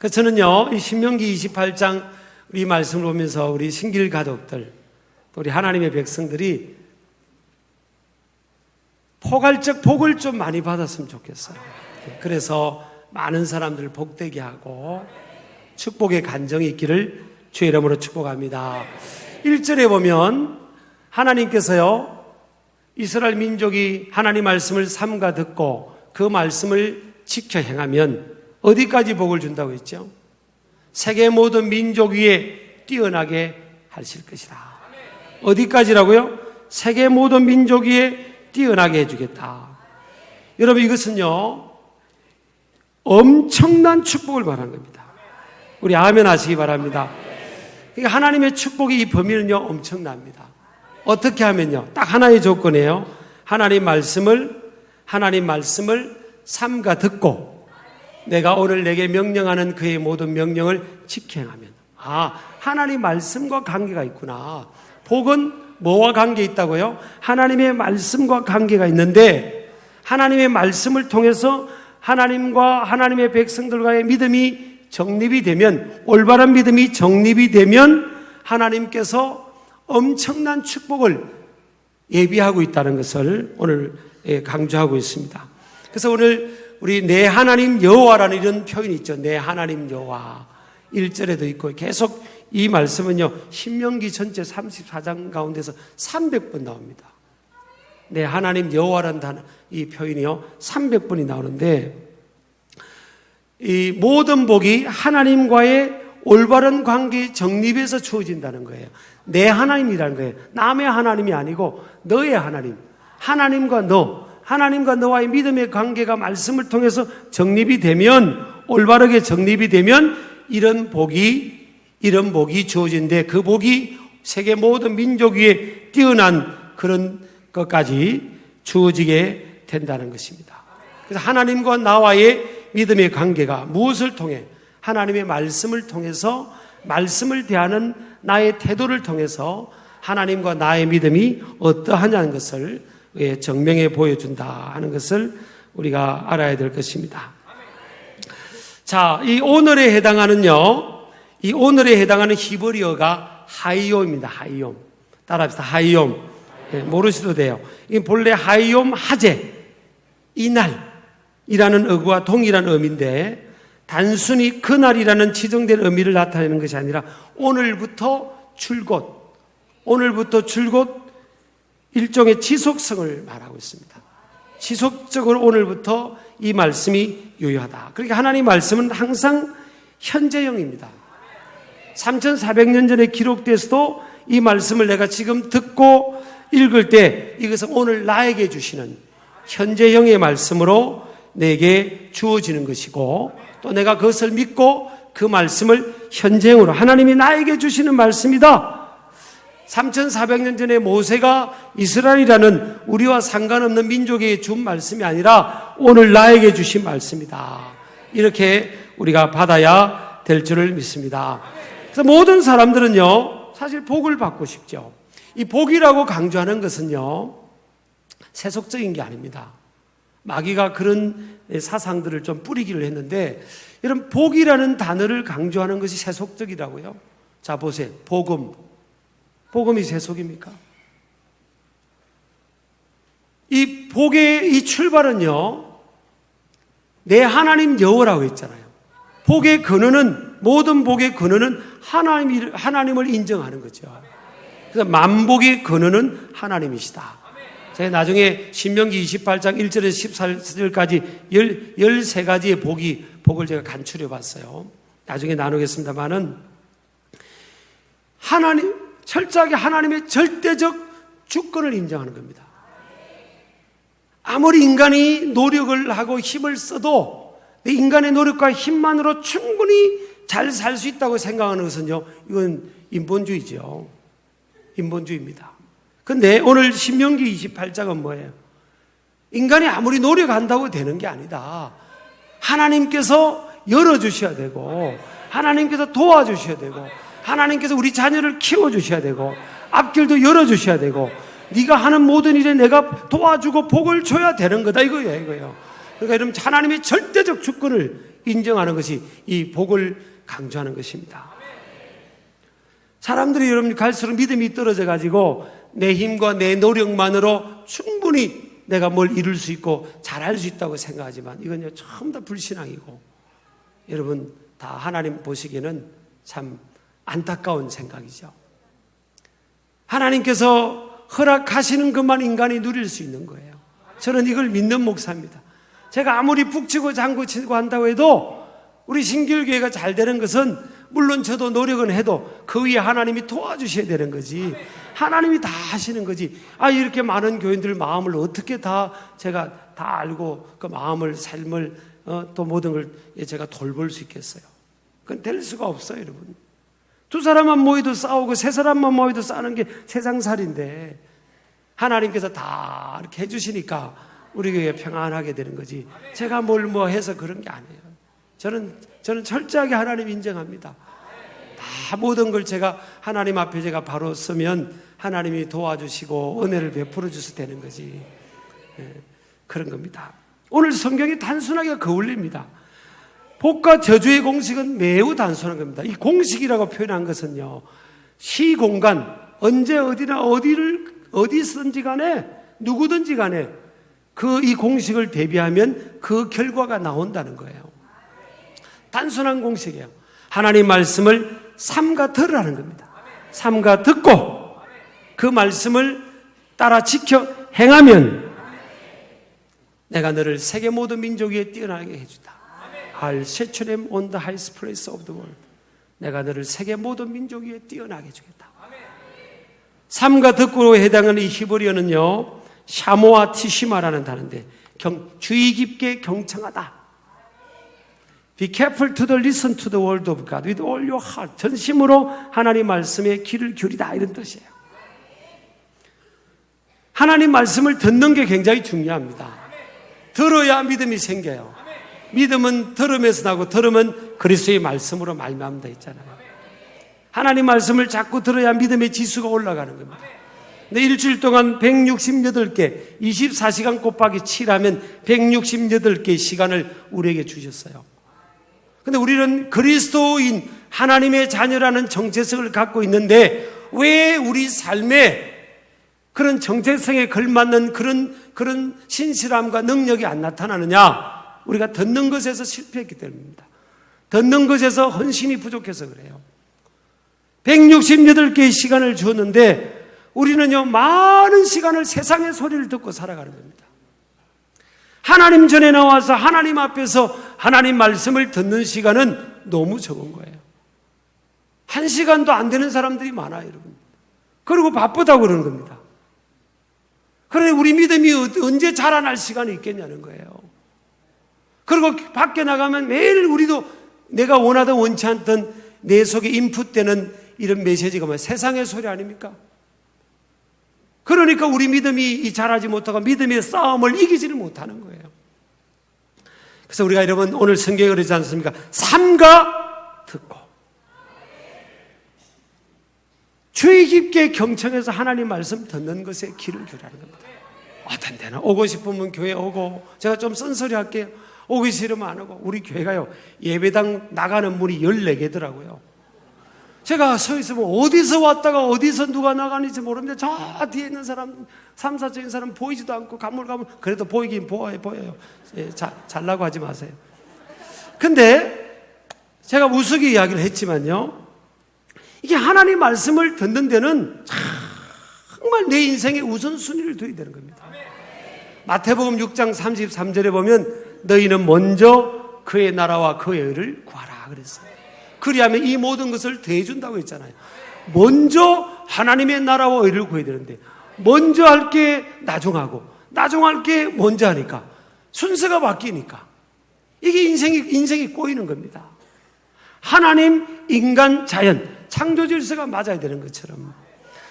그래서 저는요, 이 신명기 28장 이 말씀을 보면서 우리 신길 가족들, 우리 하나님의 백성들이 포괄적 복을 좀 많이 받았으면 좋겠어요. 그래서 많은 사람들을 복되게 하고 축복의 간정이 있기를 주의 이름으로 축복합니다. 1절에 보면 하나님께서요, 이스라엘 민족이 하나님 말씀을 삼가 듣고 그 말씀을 지켜 행하면 어디까지 복을 준다고 했죠? 세계 모든 민족 위에 뛰어나게 하실 것이다. 어디까지라고요? 세계 모든 민족 위에 뛰어나게 해주겠다. 여러분, 이것은요, 엄청난 축복을 말하는 겁니다. 우리 아멘 하시기 바랍니다. 그러니까 하나님의 축복의 이 범위는요, 엄청납니다. 어떻게 하면요, 딱 하나의 조건이에요. 하나님 말씀을 삼가 듣고 내가 오늘 내게 명령하는 그의 모든 명령을 지켜 행하면, 하나님 말씀과 관계가 있구나. 복은 뭐와 관계 있다고요? 하나님의 말씀과 관계가 있는데, 하나님의 말씀을 통해서 하나님과 하나님의 백성들과의 믿음이 정립이 되면, 올바른 믿음이 정립이 되면 하나님께서 엄청난 축복을 예비하고 있다는 것을 오늘 강조하고 있습니다. 그래서 오늘 우리 내 하나님 여호와라는 이런 표현이 있죠. 내 하나님 여호와. 1절에도 있고 계속 이 말씀은요, 신명기 전체 34장 가운데서 300번 나옵니다. 내 하나님 여호와라는 단어, 이 표현이요, 300번이 나오는데, 이 모든 복이 하나님과의 올바른 관계 정립에서 주어진다는 거예요. 내 하나님이라는 거예요. 남의 하나님이 아니고 너의 하나님. 하나님과 너와의 믿음의 관계가 말씀을 통해서 정립이 되면, 올바르게 정립이 되면 이런 복이 주어진데, 그 복이 세계 모든 민족 위에 뛰어난 그런 것까지 주어지게 된다는 것입니다. 그래서 하나님과 나와의 믿음의 관계가 무엇을 통해? 하나님의 말씀을 통해서, 말씀을 대하는 나의 태도를 통해서 하나님과 나의 믿음이 어떠하냐는 것을 정명해 보여준다 하는 것을 우리가 알아야 될 것입니다. 자, 이 오늘에 해당하는 히브리어가 하이옴입니다. 하이옴. 따라합시다. 하이옴. 모르셔도 돼요. 이 본래 하이옴 하제, 이날이라는 어구와 동일한 의미인데, 단순히 그날이라는 지정된 의미를 나타내는 것이 아니라 오늘부터 줄곧 일종의 지속성을 말하고 있습니다. 지속적으로 오늘부터 이 말씀이 유효하다. 그러니까 하나님 말씀은 항상 현재형입니다. 3400년 전에 기록돼서도 이 말씀을 내가 지금 듣고 읽을 때 이것은 오늘 나에게 주시는 현재형의 말씀으로 내게 주어지는 것이고, 또 내가 그것을 믿고 그 말씀을 현재형으로, 하나님이 나에게 주시는 말씀이다. 3400년 전에 모세가 이스라엘이라는 우리와 상관없는 민족에게 준 말씀이 아니라 오늘 나에게 주신 말씀이다. 이렇게 우리가 받아야 될 줄을 믿습니다. 그래서 모든 사람들은요, 사실 복을 받고 싶죠. 이 복이라고 강조하는 것은요, 세속적인 게 아닙니다. 마귀가 그런 사상들을 좀 뿌리기를 했는데, 이런 복이라는 단어를 강조하는 것이 세속적이라고요. 자, 보세요. 복음이 세속입니까? 이 복의 이 출발은요, 내 하나님 여호와라고 했잖아요. 복의 근원은, 모든 복의 근원은 하나님을 인정하는 거죠. 그래서 만복의 근원은 하나님이시다. 제가 나중에 신명기 28장 1절에서 14절까지 13가지의 복을 제가 간추려 봤어요. 나중에 나누겠습니다만은, 철저하게 하나님의 절대적 주권을 인정하는 겁니다. 아무리 인간이 노력을 하고 힘을 써도 내 인간의 노력과 힘만으로 충분히 잘 살 수 있다고 생각하는 것은요, 이건 인본주의죠. 인본주의입니다. 근데 오늘 신명기 28장은 뭐예요? 인간이 아무리 노력한다고 되는 게 아니다. 하나님께서 열어주셔야 되고, 하나님께서 도와주셔야 되고, 하나님께서 우리 자녀를 키워주셔야 되고, 앞길도 열어주셔야 되고, 네가 하는 모든 일에 내가 도와주고 복을 줘야 되는 거다, 이거예요. 그러니까 여러분, 하나님의 절대적 주권을 인정하는 것이 이 복을 강조하는 것입니다. 사람들이 여러분 갈수록 믿음이 떨어져 가지고 내 힘과 내 노력만으로 충분히 내가 뭘 이룰 수 있고 잘할 수 있다고 생각하지만 이건 전부 다 불신앙이고 여러분 다 하나님 보시기에는 참 안타까운 생각이죠. 하나님께서 허락하시는 것만 인간이 누릴 수 있는 거예요. 저는 이걸 믿는 목사입니다. 제가 아무리 북치고 장구치고 한다고 해도 우리 신길교회가 잘 되는 것은 물론 저도 노력은 해도 그 위에 하나님이 도와주셔야 되는 거지. 하나님이 다 하시는 거지. 이렇게 많은 교인들 마음을 어떻게 다 제가 다 알고 그 마음을 삶을 또 모든 걸 제가 돌볼 수 있겠어요. 그건 될 수가 없어요, 여러분. 두 사람만 모여도 싸우고 세 사람만 모여도 싸우는 게 세상살인데 하나님께서 다 이렇게 해주시니까 우리 교회가 평안하게 되는 거지. 제가 뭘 해서 그런 게 아니에요. 저는 철저하게 하나님 인정합니다. 다 모든 걸 제가 하나님 앞에 제가 바로 서면 하나님이 도와주시고 은혜를 베풀어 주셔서 되는 거지. 그런 겁니다. 오늘 성경이 단순하게 거울립니다. 복과 저주의 공식은 매우 단순한 겁니다. 이 공식이라고 표현한 것은요, 시공간, 언제 어디나 어디서든지 간에 누구든지 간에 이 공식을 대비하면 그 결과가 나온다는 거예요. 단순한 공식이에요. 하나님 말씀을 삼가 들으라는 겁니다. 삼가 듣고 그 말씀을 따라 지켜 행하면 내가 너를 세계 모든 민족 위에 뛰어나게 해주다. I'll set your name on the highest place of the world. 내가 너를 세계 모든 민족 위에 뛰어나게 해주겠다. 삼가 듣고로 해당하는 이 히브리어는요, 샤모아 티시마라는 단어인데 주의 깊게 경청하다. Be careful to listen to the word of God with all your heart. 전심으로 하나님 말씀에 귀를 기울이다 이런 뜻이에요. 하나님 말씀을 듣는 게 굉장히 중요합니다. 들어야 믿음이 생겨요. 믿음은 들음에서 나고 들음은 그리스도의 말씀으로 말미암다 했잖아요. 하나님 말씀을 자꾸 들어야 믿음의 지수가 올라가는 겁니다. 근데 일주일 동안 168개, 24시간 곱하기 7하면 168개의 시간을 우리에게 주셨어요. 근데 우리는 그리스도인 하나님의 자녀라는 정체성을 갖고 있는데 왜 우리 삶에 그런 정체성에 걸맞는 그런 신실함과 능력이 안 나타나느냐? 우리가 듣는 것에서 실패했기 때문입니다. 듣는 것에서 헌신이 부족해서 그래요. 168개의 시간을 주었는데 우리는요, 많은 시간을 세상의 소리를 듣고 살아가는 겁니다. 하나님 전에 나와서 하나님 앞에서 하나님 말씀을 듣는 시간은 너무 적은 거예요. 1시간도 안 되는 사람들이 많아요, 여러분. 그리고 바쁘다고 그러는 겁니다. 그러니 우리 믿음이 언제 자라날 시간이 있겠냐는 거예요. 그리고 밖에 나가면 매일 우리도 내가 원하든 원치 않든 내 속에 인풋되는 이런 메시지가 세상의 소리 아닙니까? 그러니까 우리 믿음이 자라지 못하고 믿음의 싸움을 이기지를 못하는 거예요. 그래서 우리가 여러분 오늘 성경에 그러지 않습니까? 삼가 듣고 주의 깊게 경청해서 하나님 말씀 듣는 것에 귀를 기울이는 겁니다. 어떤 데는 오고 싶으면 교회 오고, 제가 좀 쓴소리 할게요. 오기 싫으면 안 오고. 우리 교회가요, 예배당 나가는 문이 14개더라고요. 제가 서 있으면 어디서 왔다가 어디서 누가 나가는지 모르는데 저 뒤에 있는 사람, 3, 4층인 사람 보이지도 않고 가물가물. 그래도 보이긴 보여요. 잘라고 하지 마세요. 근데 제가 우스개 이야기를 했지만요, 이게 하나님 말씀을 듣는 데는 정말 내 인생의 우선순위를 둬야 되는 겁니다. 마태복음 6장 33절에 보면 너희는 먼저 그의 나라와 그의 의를 구하라 그랬어요. 그리하면 이 모든 것을 더해준다고 했잖아요. 먼저 하나님의 나라와 의를 구해야 되는데 먼저 할 게 나중하고 나중할 게 먼저 하니까 순서가 바뀌니까 이게 인생이 꼬이는 겁니다. 하나님, 인간, 자연, 창조 질서가 맞아야 되는 것처럼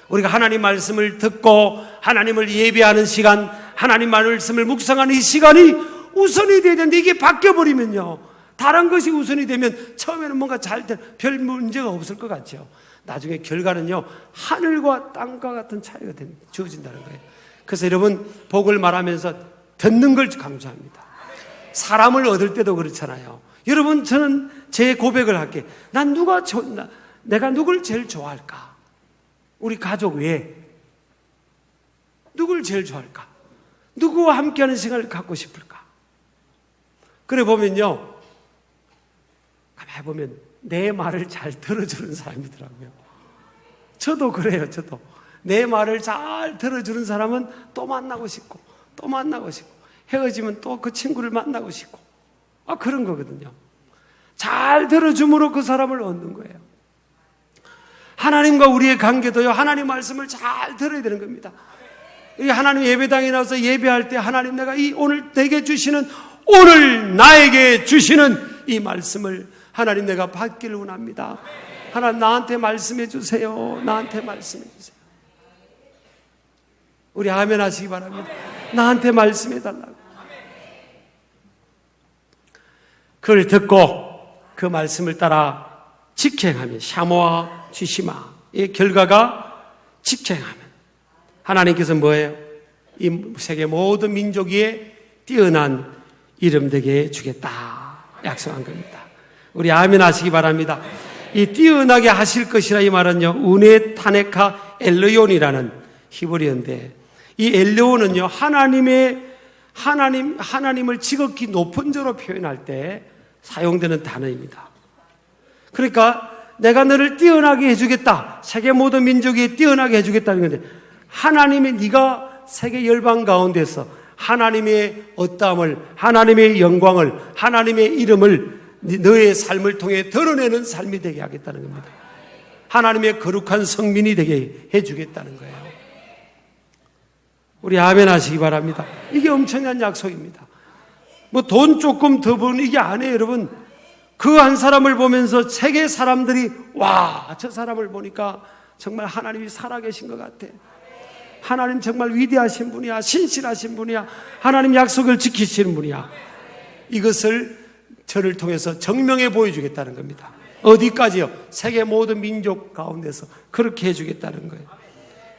우리가 하나님 말씀을 듣고 하나님을 예배하는 시간, 하나님 말씀을 묵상하는 이 시간이 우선이 돼야 되는데 이게 바뀌어버리면요, 다른 것이 우선이 되면 처음에는 뭔가 별 문제가 없을 것 같죠. 나중에 결과는요, 하늘과 땅과 같은 차이가 주어진다는 거예요. 그래서 여러분, 복을 말하면서 듣는 걸 강조합니다. 사람을 얻을 때도 그렇잖아요. 여러분, 저는 제 고백을 할게. 내가 누굴 제일 좋아할까? 우리 가족 외에 누굴 제일 좋아할까? 누구와 함께하는 시간을 갖고 싶을까? 그래 보면요, 가만히 보면 내 말을 잘 들어주는 사람이더라고요. 저도 그래요. 저도 내 말을 잘 들어주는 사람은 또 만나고 싶고, 또 만나고 싶고, 헤어지면 또 그 친구를 만나고 싶고, 그런 거거든요. 잘 들어줌으로 그 사람을 얻는 거예요. 하나님과 우리의 관계도요, 하나님 말씀을 잘 들어야 되는 겁니다. 하나님 예배당에 나와서 예배할 때 하나님, 내가 오늘 내게 주시는, 오늘 나에게 주시는 이 말씀을 하나님 내가 받기를 원합니다. 하나님, 나한테 말씀해 주세요. 나한테 말씀해 주세요. 우리 아멘 하시기 바랍니다. 나한테 말씀해 달라고. 그걸 듣고 그 말씀을 따라 직행하면, 샤모와 쥐시마의 결과가 직행하면 하나님께서 뭐예요? 이 세계 모든 민족 위에 뛰어난 이름 되게 해주겠다 약속한 겁니다. 우리 아멘 하시기 바랍니다. 이 뛰어나게 하실 것이라, 이 말은요, 우네 타네카 엘르온이라는 히브리어인데, 이 엘르온은요, 하나님을 지극히 높은 자로 표현할 때 사용되는 단어입니다. 그러니까 내가 너를 뛰어나게 해주겠다, 세계 모든 민족이 뛰어나게 해주겠다는 건데, 하나님이 네가 세계 열방 가운데서 하나님의 어떠함을, 하나님의 영광을, 하나님의 이름을 너의 삶을 통해 드러내는 삶이 되게 하겠다는 겁니다. 하나님의 거룩한 성민이 되게 해주겠다는 거예요. 우리 아멘 하시기 바랍니다. 이게 엄청난 약속입니다. 뭐 돈 조금 더 버는 이게 아니에요, 여러분. 그 한 사람을 보면서 세계 사람들이, 와, 저 사람을 보니까 정말 하나님이 살아계신 것 같아. 하나님 정말 위대하신 분이야. 신실하신 분이야. 하나님 약속을 지키시는 분이야. 이것을 저를 통해서 증명해 보여주겠다는 겁니다. 어디까지요? 세계 모든 민족 가운데서 그렇게 해주겠다는 거예요.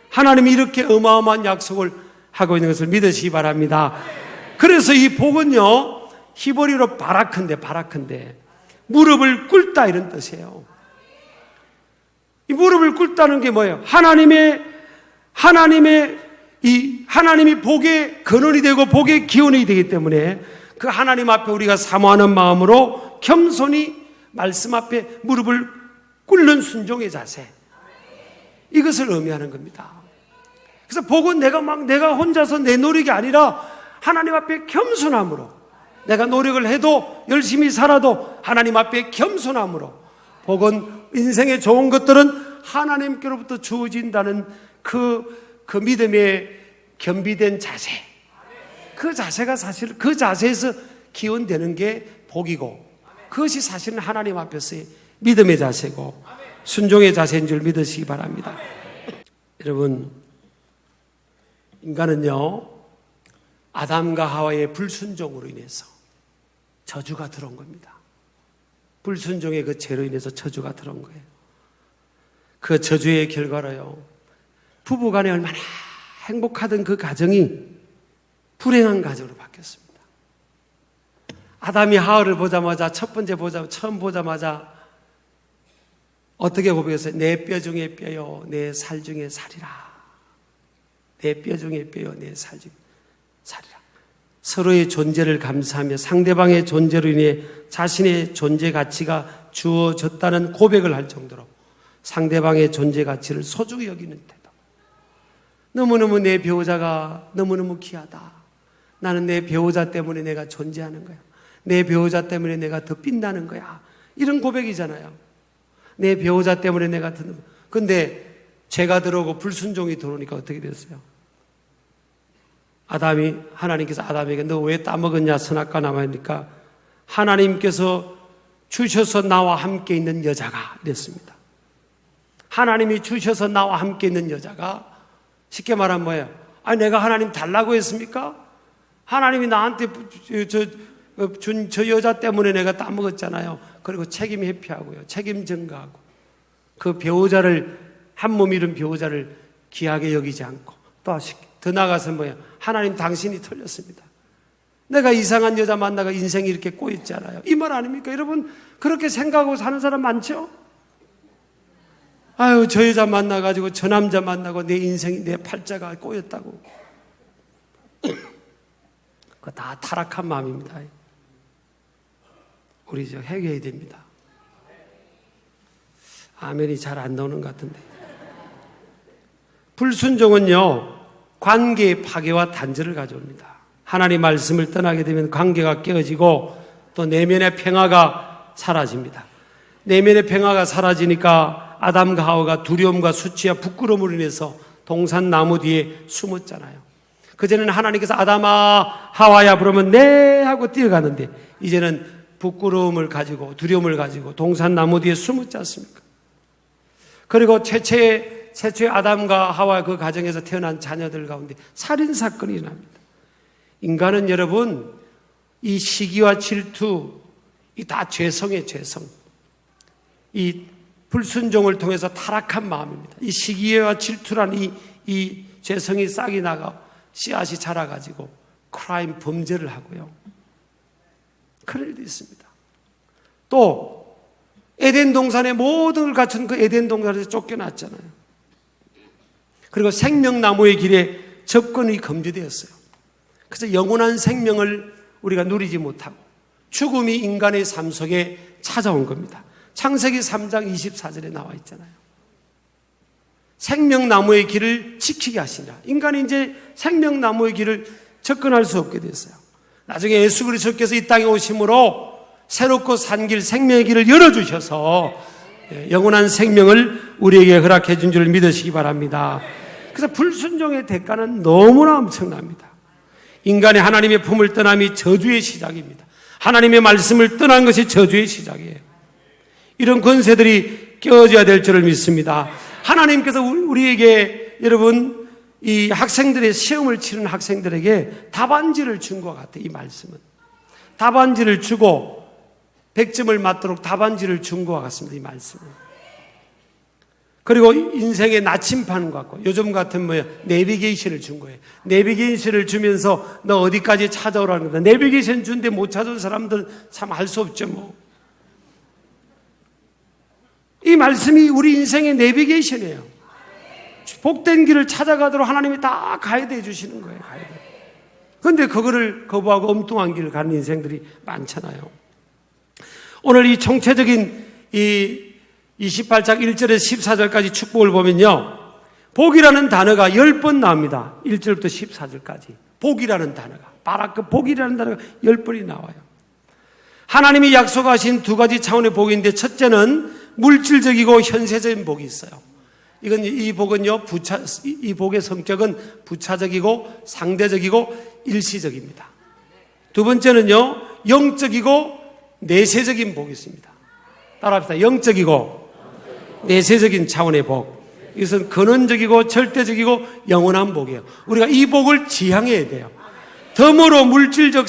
하나님이 이렇게 어마어마한 약속을 하고 있는 것을 믿으시기 바랍니다. 그래서 이 복은요, 히브리어로 바라크인데 무릎을 꿇다 이런 뜻이에요. 이 무릎을 꿇다는 게 뭐예요? 하나님이 복의 근원이 되고 복의 기원이 되기 때문에 그 하나님 앞에 우리가 사모하는 마음으로 겸손히 말씀 앞에 무릎을 꿇는 순종의 자세, 이것을 의미하는 겁니다. 그래서 복은 내가 혼자서 내 노력이 아니라 하나님 앞에 겸손함으로, 내가 노력을 해도 열심히 살아도 하나님 앞에 겸손함으로, 복은 인생의 좋은 것들은 하나님께로부터 주어진다는 그 믿음의 겸비된 자세, 그 자세가 사실 그 자세에서 기원되는 게 복이고, 그것이 사실은 하나님 앞에서의 믿음의 자세고 순종의 자세인 줄 믿으시기 바랍니다. 여러분, 인간은요, 아담과 하와의 불순종으로 인해서 저주가 들어온 겁니다. 불순종의 그 죄로 인해서 저주가 들어온 거예요. 그 저주의 결과로요, 부부간에 얼마나 행복하던 그 가정이 불행한 가정으로 바뀌었습니다. 아담이 하와를 보자마자, 처음 보자마자 어떻게 고백했어요? 내 뼈 중에 뼈요, 내 살 중에 살이라. 내 뼈 중에 뼈요, 내 살 중에 살이라. 서로의 존재를 감사하며 상대방의 존재로 인해 자신의 존재 가치가 주어졌다는 고백을 할 정도로 상대방의 존재 가치를 소중히 여기는 태도. 너무너무 내 배우자가 너무너무 귀하다. 나는 내 배우자 때문에 내가 존재하는 거야. 내 배우자 때문에 내가 더 빛나는 거야. 이런 고백이잖아요. 내 배우자 때문에 내가 더. 근데 죄가 들어오고 불순종이 들어오니까 어떻게 됐어요? 하나님께서 아담에게 너 왜 따먹었냐? 선악과 나무니까 하나님께서 주셔서 나와 함께 있는 여자가 이랬습니다. 하나님이 주셔서 나와 함께 있는 여자가, 쉽게 말하면 뭐예요? 내가 하나님 달라고 했습니까? 하나님이 나한테 준 저 여자 때문에 내가 따먹었잖아요. 그리고 책임 회피하고요, 책임 전가하고, 그 배우자를, 한 몸 이룬 배우자를 귀하게 여기지 않고, 또 더 나아가서 뭐예요? 하나님 당신이 틀렸습니다. 내가 이상한 여자 만나가 인생이 이렇게 꼬였잖아요. 이 말 아닙니까? 여러분, 그렇게 생각하고 사는 사람 많죠? 아유, 저 여자 만나가지고 저 남자 만나고 내 인생이, 내 팔자가 꼬였다고. 그거 다 타락한 마음입니다. 우리 회개해야 됩니다. 아멘이 잘 안 나오는 것 같은데. 불순종은요, 관계의 파괴와 단절을 가져옵니다. 하나님 말씀을 떠나게 되면 관계가 깨어지고 또 내면의 평화가 사라집니다. 내면의 평화가 사라지니까 아담과 하와가 두려움과 수치와 부끄러움으로 인해서 동산나무 뒤에 숨었잖아요. 그전에는 하나님께서 아담아 하와야 부르면 네 하고 뛰어가는데 이제는 부끄러움을 가지고 두려움을 가지고 동산나무 뒤에 숨었지 않습니까? 그리고 최초의 아담과 하와 그 가정에서 태어난 자녀들 가운데 살인사건이 일어납니다. 인간은 여러분, 이 시기와 질투, 이 다 죄성의 죄성. 이 불순종을 통해서 타락한 마음입니다. 이 시기와 질투란 이 죄성이 싹이 나가 씨앗이 자라가지고 크라임 범죄를 하고요. 그럴 일도 있습니다. 또 에덴 동산의 모든 걸 갖춘 그 에덴 동산에서 쫓겨났잖아요. 그리고 생명나무의 길에 접근이 금지되었어요. 그래서 영원한 생명을 우리가 누리지 못하고 죽음이 인간의 삶 속에 찾아온 겁니다. 창세기 3장 24절에 나와 있잖아요. 생명나무의 길을 지키게 하시니라. 인간이 이제 생명나무의 길을 접근할 수 없게 됐어요. 나중에 예수 그리스도께서 이 땅에 오심으로 새롭고 산 길, 생명의 길을 열어주셔서 영원한 생명을 우리에게 허락해 준 줄 믿으시기 바랍니다. 그래서 불순종의 대가는 너무나 엄청납니다. 인간이 하나님의 품을 떠남이 저주의 시작입니다. 하나님의 말씀을 떠난 것이 저주의 시작이에요. 이런 권세들이 깨어져야 될 줄을 믿습니다. 하나님께서 우리에게 여러분 이 학생들의 시험을 치는 학생들에게 답안지를 준 것 같아요. 이 말씀은 답안지를 주고 100점을 맞도록 답안지를 준 것 같습니다. 이 말씀은. 그리고 인생의 나침판 같고 요즘 같은 내비게이션을 준 거예요. 내비게이션을 주면서 너 어디까지 찾아오라는 거다. 내비게이션 준데 못 찾아온 사람들은 참 알 수 없죠 뭐. 이 말씀이 우리 인생의 내비게이션이에요. 복된 길을 찾아가도록 하나님이 다 가이드 해주시는 거예요. 가이드. 그런데 그거를 거부하고 엉뚱한 길을 가는 인생들이 많잖아요. 오늘 이 총체적인 이 28장 1절에서 14절까지 축복을 보면요. 복이라는 단어가 10번 나옵니다. 1절부터 14절까지. 복이라는 단어가. 바라크 복이라는 단어가 10번이 나와요. 하나님이 약속하신 두 가지 차원의 복인데 첫째는 물질적이고 현세적인 복이 있어요. 이 복은요, 이 복의 성격은 부차적이고 상대적이고 일시적입니다. 두 번째는요, 영적이고 내세적인 복이 있습니다. 따라합시다. 영적이고 내세적인 차원의 복. 이것은 근원적이고 절대적이고 영원한 복이에요. 우리가 이 복을 지향해야 돼요. 덤으로 물질적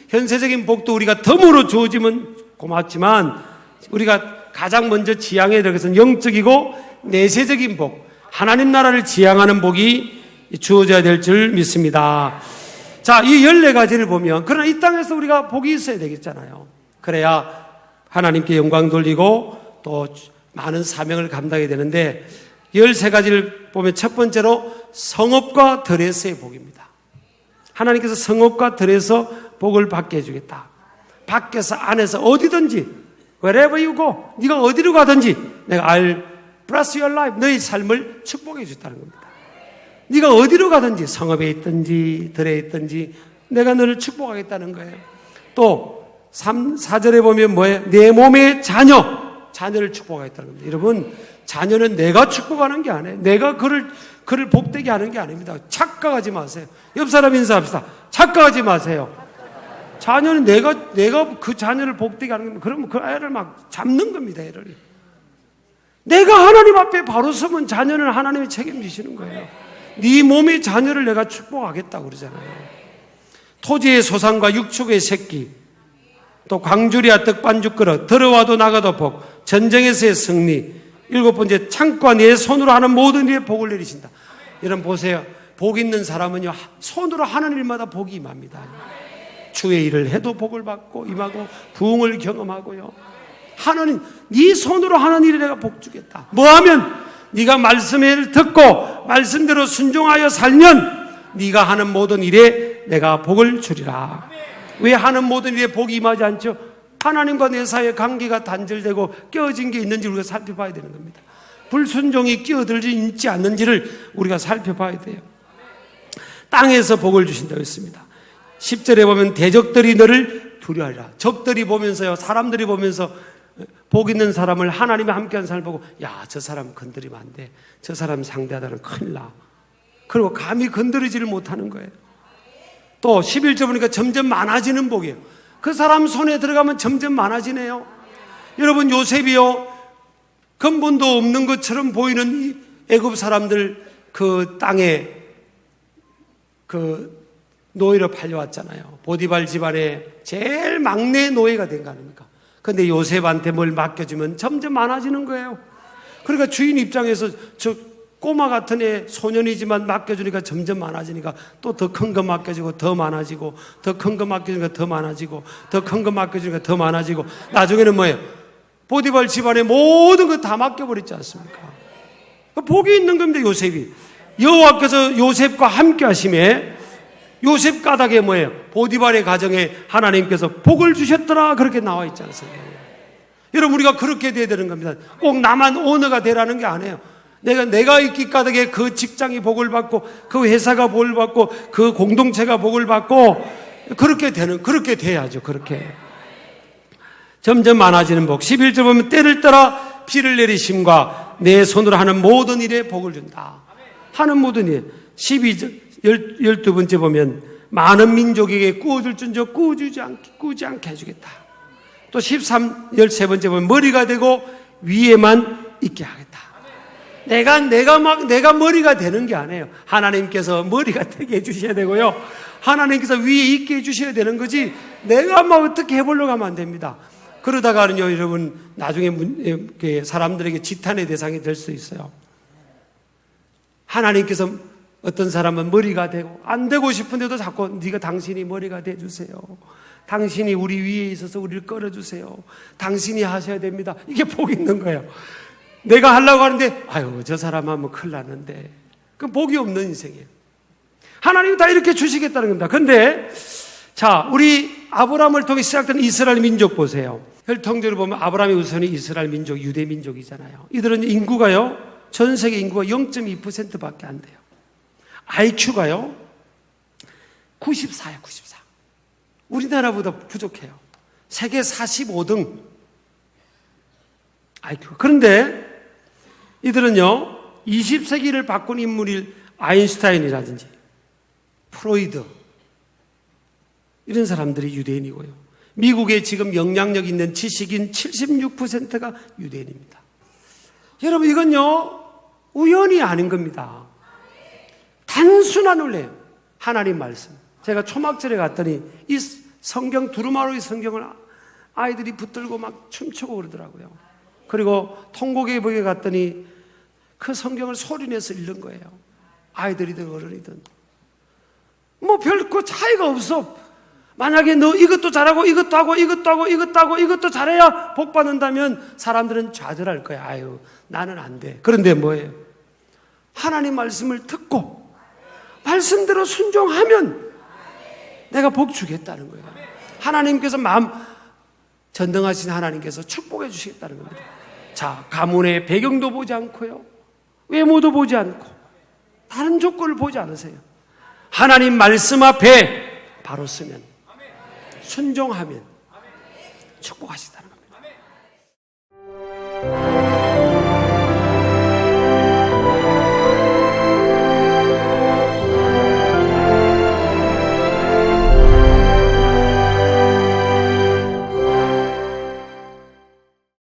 현세적인 복도 우리가 덤으로 주어지면 고맙지만 우리가 가장 먼저 지향해야 될 것은 영적이고 내세적인 복, 하나님 나라를 지향하는 복이 주어져야 될 줄 믿습니다. 자, 이 14가지를 보면 그러나 이 땅에서 우리가 복이 있어야 되겠잖아요. 그래야 하나님께 영광 돌리고 또 많은 사명을 감당해야 되는데 13가지를 보면 첫 번째로 성읍과 들에서의 복입니다. 하나님께서 성읍과 들에서 복을 받게 해주겠다. 밖에서 안에서 어디든지 wherever you go, 네가 어디로 가든지 내가 I'll bless your life, 너의 삶을 축복해 주겠다는 겁니다. 네가 어디로 가든지 성읍에 있든지 들에 있든지 내가 너를 축복하겠다는 거예요. 또 4절에 보면 뭐예요? 내 몸의 자녀를 축복하겠다는 겁니다. 여러분, 자녀는 내가 축복하는 게 아니에요. 내가 그를 복되게 하는 게 아닙니다. 착각하지 마세요. 옆 사람 인사합시다. 착각하지 마세요. 자녀는 내가 그 자녀를 복되게 하는 겁니다. 그러면 그 애를 막 잡는 겁니다. 애를. 내가 하나님 앞에 바로 서면 자녀는 하나님이 책임지시는 거예요. 네 몸의 자녀를 내가 축복하겠다고 그러잖아요. 토지의 소산과 육축의 새끼, 또 광주리와 떡반죽 그릇, 들어와도 나가도 복, 전쟁에서의 승리, 7번째 창과 내 손으로 하는 모든 일에 복을 내리신다. 여러분 보세요. 복 있는 사람은요, 손으로 하는 일마다 복이 임합니다. 주의 일을 해도 복을 받고 임하고 부흥을 경험하고요. 하나님, 네 손으로 하는 일에 내가 복 주겠다. 뭐하면? 네가 말씀을 듣고 말씀대로 순종하여 살면 네가 하는 모든 일에 내가 복을 주리라. 왜 하는 모든 일에 복이 임하지 않죠? 하나님과 내 사이의 관계가 단절되고 깨어진 게 있는지 우리가 살펴봐야 되는 겁니다. 불순종이 끼어들지 있지 않는지를 우리가 살펴봐야 돼요. 땅에서 복을 주신다고 했습니다. 10절에 보면 대적들이 너를 두려워하리라. 적들이 보면서요, 사람들이 보면서 복 있는 사람을, 하나님이 함께하는 사람을 보고, 야, 저 사람 건드리면 안 돼. 저 사람 상대하다는 큰일 나. 그리고 감히 건드리지를 못하는 거예요. 또 11절 보니까 점점 많아지는 복이에요. 그 사람 손에 들어가면 점점 많아지네요. 여러분, 요셉이요, 근본도 없는 것처럼 보이는 이 애굽 사람들 그 땅에 그 노예로 팔려왔잖아요. 보디발 집안의 제일 막내 노예가 된 거 아닙니까? 근데 요셉한테 뭘 맡겨주면 점점 많아지는 거예요. 그러니까 주인 입장에서 저 꼬마 같은 애, 소년이지만 맡겨주니까 점점 많아지니까 또 더 큰 거 맡겨주고 더 많아지고, 더 큰 거 맡겨주니까 더 많아지고, 더 큰 거 맡겨주니까 더 많아지고, 나중에는 뭐예요? 보디발 집안의 모든 거 다 맡겨버렸지 않습니까? 복이 있는 겁니다, 요셉이. 여호와께서 요셉과 함께 하심에 요셉 가닥에 뭐예요? 보디발의 가정에 하나님께서 복을 주셨더라, 그렇게 나와 있지 않습니까? 여러분, 우리가 그렇게 돼야 되는 겁니다. 꼭 나만 오너가 되라는 게 아니에요. 내가 있기 까닭에 그 직장이 복을 받고, 그 회사가 복을 받고, 그 공동체가 복을 받고, 그렇게 돼야죠. 그렇게. 점점 많아지는 복. 11절 보면 때를 따라 비를 내리심과 내 손으로 하는 모든 일에 복을 준다. 하는 모든 일. 12절, 12번째 보면 많은 민족에게 꾸어줄 준저 꾸지 않게 해주겠다. 또 13번째 보면 머리가 되고 위에만 있게 하겠다. 내가 머리가 되는 게 아니에요. 하나님께서 머리가 되게 해주셔야 되고요. 하나님께서 위에 있게 해주셔야 되는 거지, 내가 막 어떻게 해보려고 하면 안 됩니다. 그러다가는요, 여러분, 나중에 사람들에게 지탄의 대상이 될 수 있어요. 하나님께서 어떤 사람은 머리가 되고, 안 되고 싶은데도 자꾸 당신이 머리가 돼주세요. 당신이 우리 위에 있어서 우리를 끌어주세요. 당신이 하셔야 됩니다. 이게 복 있는 거예요. 내가 하려고 하는데, 아유, 저 사람 하면 큰일 났는데. 그건 복이 없는 인생이에요. 하나님이 다 이렇게 주시겠다는 겁니다. 근데, 자, 우리 아브라함을 통해 시작된 이스라엘 민족 보세요. 혈통적으로 보면 아브라함의 우선이 이스라엘 민족, 유대 민족이잖아요. 이들은 인구가요, 전 세계 인구가 0.2%밖에 안 돼요. IQ가요, 94예요, 94. 우리나라보다 부족해요. 세계 45등 IQ. 그런데 이들은요, 20세기를 바꾼 인물이 아인슈타인이라든지 프로이드, 이런 사람들이 유대인이고요. 미국에 지금 영향력 있는 지식인 76%가 유대인입니다. 여러분, 이건요, 우연이 아닌 겁니다. 단순한 원리예요. 하나님 말씀. 제가 초막절에 갔더니 이 성경, 두루마리 성경을 아이들이 붙들고 막 춤추고 그러더라고요. 그리고 통곡예배에 갔더니 그 성경을 소리내서 읽는 거예요. 아이들이든 어른이든. 뭐 별거 차이가 없어. 만약에 너 이것도 잘하고 이것도 하고 이것도 하고 이것도 하고 이것도 잘해야 복 받는다면 사람들은 좌절할 거야. 아유, 나는 안 돼. 그런데 뭐예요? 하나님 말씀을 듣고 말씀대로 순종하면 내가 복 주겠다는 거예요. 하나님께서 마음 전등하신 하나님께서 축복해 주시겠다는 겁니다. 자, 가문의 배경도 보지 않고요, 외모도 보지 않고 다른 조건을 보지 않으세요. 하나님 말씀 앞에 바로 서면, 순종하면 축복하시다는 겁니다.